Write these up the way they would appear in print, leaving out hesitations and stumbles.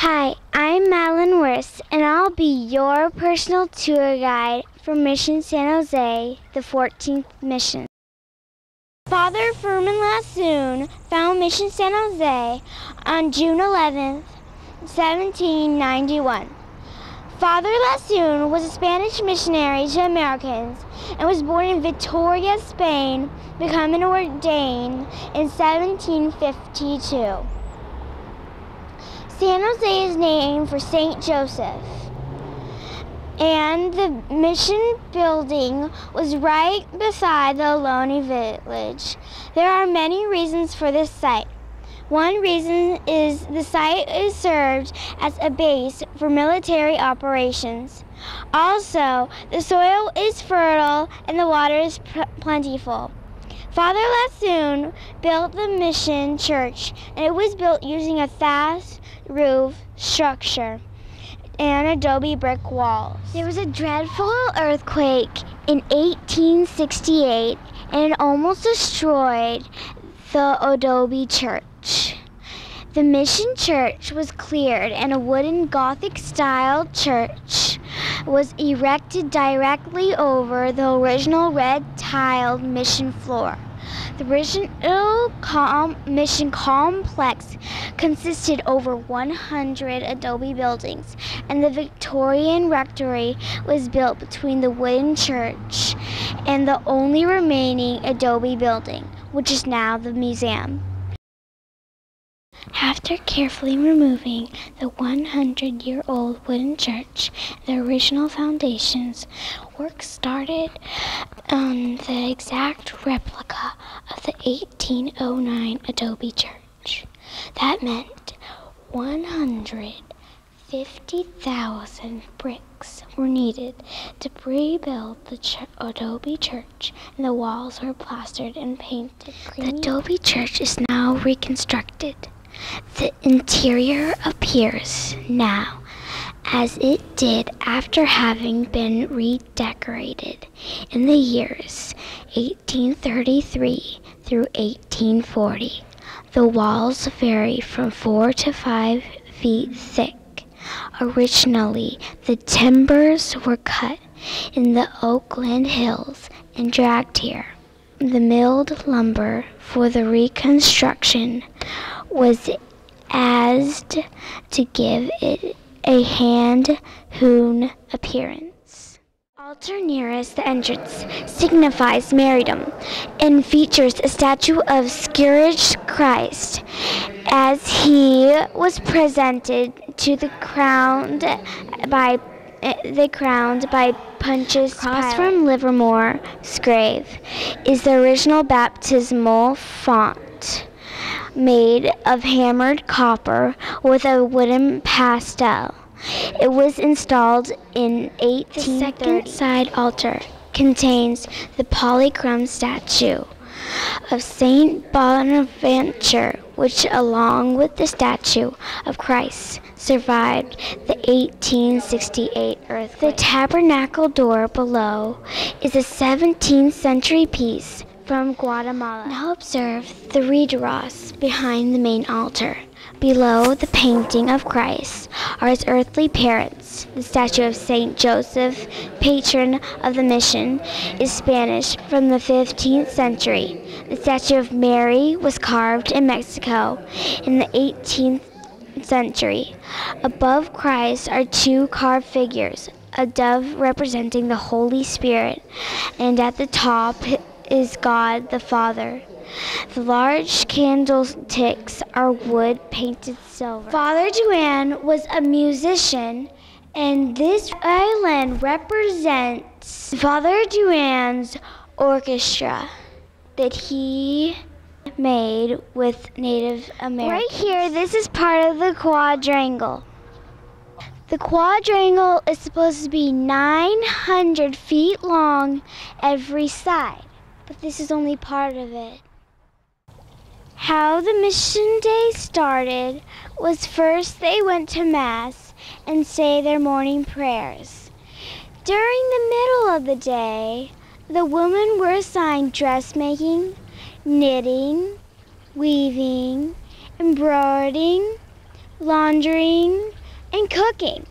Hi, I'm Madeline, and I'll be your personal tour guide for Mission San Jose, the 14th mission. Father Furman Lassoon found Mission San Jose on June 11, 1791. Father Lassoon was a Spanish missionary to Americans and was born in Vitoria, Spain, becoming ordained in 1752. San Jose is named for St. Joseph, and the mission building was right beside the Ohlone village. There are many reasons for this site. One reason is the site is served as a base for military operations. Also, the soil is fertile and the water is plentiful. Father Lassoon built the mission church, and it was built using a thatched roof structure and adobe brick walls. There was a dreadful earthquake in 1868, and it almost destroyed the adobe church. The mission church was cleared, and a wooden Gothic-style church was erected directly over the original red-tiled mission floor. The original mission complex consisted over 100 adobe buildings, and the Victorian rectory was built between the wooden church and the only remaining adobe building, which is now the museum. After carefully removing the 100-year-old wooden church, the original foundations, work started on the exact replica of the 1809 adobe church. That meant 150,000 bricks were needed to rebuild the adobe church, and the walls were plastered and painted. The adobe church is now reconstructed. The interior appears now as it did after having been redecorated in the years 1833 through 1840. The walls vary from 4 to 5 feet thick. Originally, the timbers were cut in the Oakland Hills and dragged here. The milled lumber for the reconstruction was asked to give it a hand-hewn appearance. The altar nearest the entrance signifies martyrdom and features a statue of scourged Christ as he was presented to the crowned by Pontius Pilate. Across from Livermore's grave is the original baptismal font, made of hammered copper with a wooden pastel. It was installed in 1830. The second side altar contains the polychrome statue of Saint Bonaventure, which, along with the statue of Christ, survived the 1868 earthquake. The tabernacle door below is a 17th century piece from Guatemala. Now observe the reredos behind the main altar. Below the painting of Christ are his earthly parents. The statue of St. Joseph, patron of the mission, is Spanish from the 15th century. The statue of Mary was carved in Mexico in the 18th century. Above Christ are two carved figures, a dove representing the Holy Spirit, and at the top is God the Father. The large candlesticks are wood painted silver. Father Duan was a musician, and this island represents Father Duan's orchestra that he made with Native Americans. Right here, this is part of the quadrangle. The quadrangle is supposed to be 900 feet long every side, but this is only part of it. How the mission day started was first they went to Mass and say their morning prayers. During the middle of the day, the women were assigned dressmaking, knitting, weaving, embroidering, laundering, and cooking.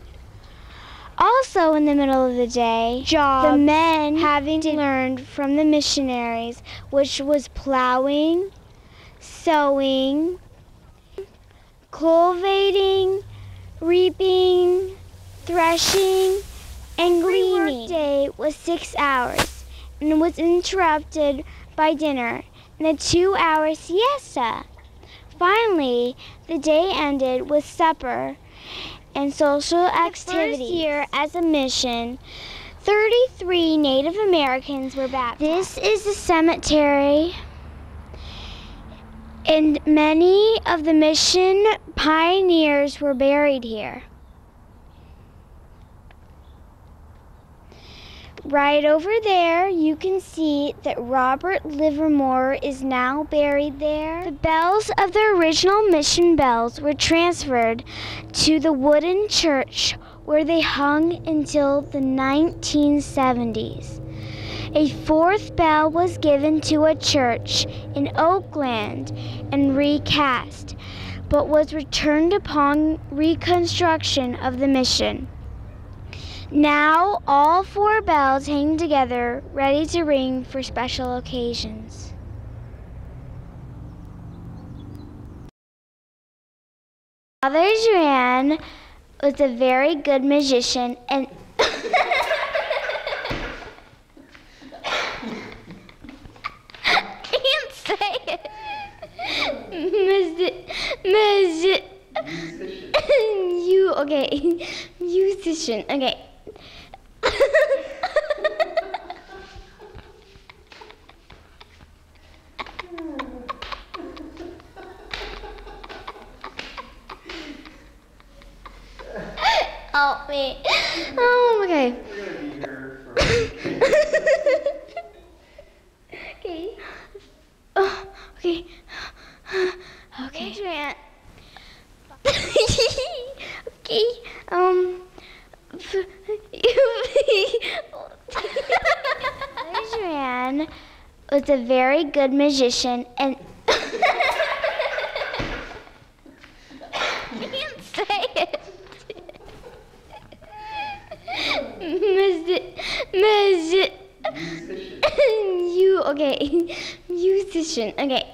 Also in the middle of the day, the men having learned from the missionaries, which was plowing, sowing, cultivating, reaping, threshing, and gleaning. Every day was 6 hours and was interrupted by dinner and a 2-hour siesta. Finally, the day ended with supper and social activities. First year as a mission, 33 Native Americans were baptized. This is the cemetery, and many of the mission pioneers were buried here. Right over there, you can see that Robert Livermore is now buried there. The bells of the original mission bells were transferred to the wooden church where they hung until the 1970s. A fourth bell was given to a church in Oakland and recast, but was returned upon reconstruction of the mission. Now, all 4 bells hang together, ready to ring for special occasions. Father Joanne was a very good magician and can't say it. Musician. Okay. Help me. Oh, okay. We're gonna be here for Okay. Oh, okay. Okay. Joanne. Okay. Joanne was a very good magician and I can't say it. Musician. Okay.